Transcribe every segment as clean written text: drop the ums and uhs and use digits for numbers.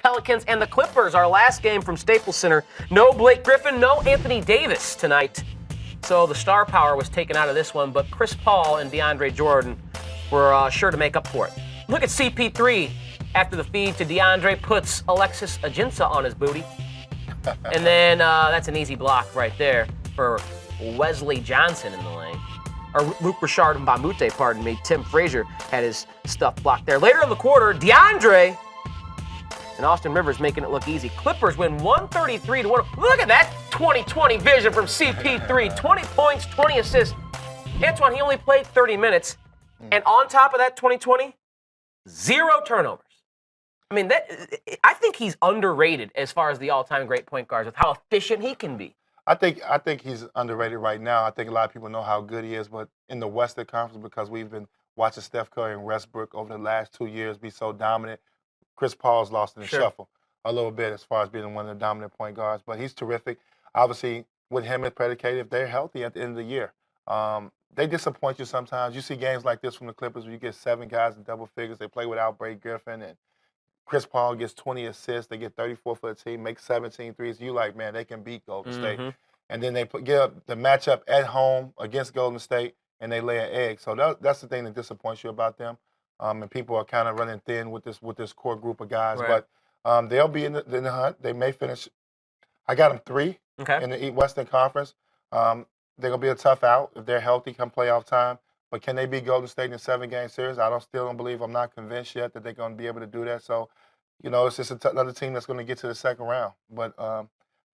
Pelicans and the Clippers, our last game from Staples Center. No Blake Griffin, no Anthony Davis tonight. So the star power was taken out of this one, but Chris Paul and DeAndre Jordan were sure to make up for it. Look at CP3 after the feed to DeAndre, puts Alexis Ajinça on his booty. And then that's an easy block right there for Wesley Johnson in the lane. Or Luke Richard Mbamute, pardon me. Tim Frazier had his stuff blocked there. Later in the quarter, DeAndre and Austin Rivers making it look easy. Clippers win 133-1. Look at that 2020 vision from CP3. 20 points, 20 assists. Antoine, he only played 30 minutes. And on top of that 2020, 0 turnovers. I mean, I think he's underrated as far as the all-time great point guards with how efficient he can be. I think he's underrated right now. I think a lot of people know how good he is, but in the Western Conference, because we've been watching Steph Curry and Westbrook over the last 2 years be so dominant, Chris Paul's lost in the shuffle a little bit as far as being one of the dominant point guards. But he's terrific. Obviously, with him and predicated, if they're healthy at the end of the year, they disappoint you sometimes. You see games like this from the Clippers where you get 7 guys in double figures. They play without Blake Griffin, and Chris Paul gets 20 assists. They get 34 for the team, make 17 threes. You like, man, they can beat Golden State. And then they get up the matchup at home against Golden State, and they lay an egg. So that's the thing that disappoints you about them. And people are kind of running thin with this core group of guys. Right. But they'll be in the hunt. They may finish. I got them 3 in the Western Conference. They're going to be a tough out if they're healthy come playoff time. But can they beat Golden State in a 7-game series? I still don't believe. I'm not convinced yet that they're going to be able to do that. So, it's just another team that's going to get to the second round. But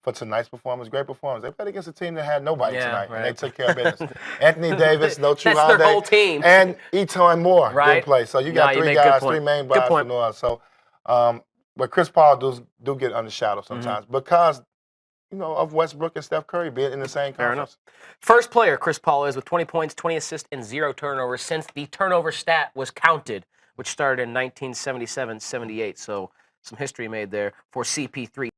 for tonight's performance, great performance. They played against a team that had nobody tonight, and they took care of business. Anthony Davis, no True Holiday. That's their whole team. And Eton Moore didn't play. So you got 3 guys, 3 main guys for New Orleans. So, but Chris Paul do get undershadowed sometimes because of Westbrook and Steph Curry being in the same conference. Fair enough. First player, Chris Paul is with 20 points, 20 assists, and 0 turnovers since the turnover stat was counted, which started in 1977-78. So some history made there for CP3.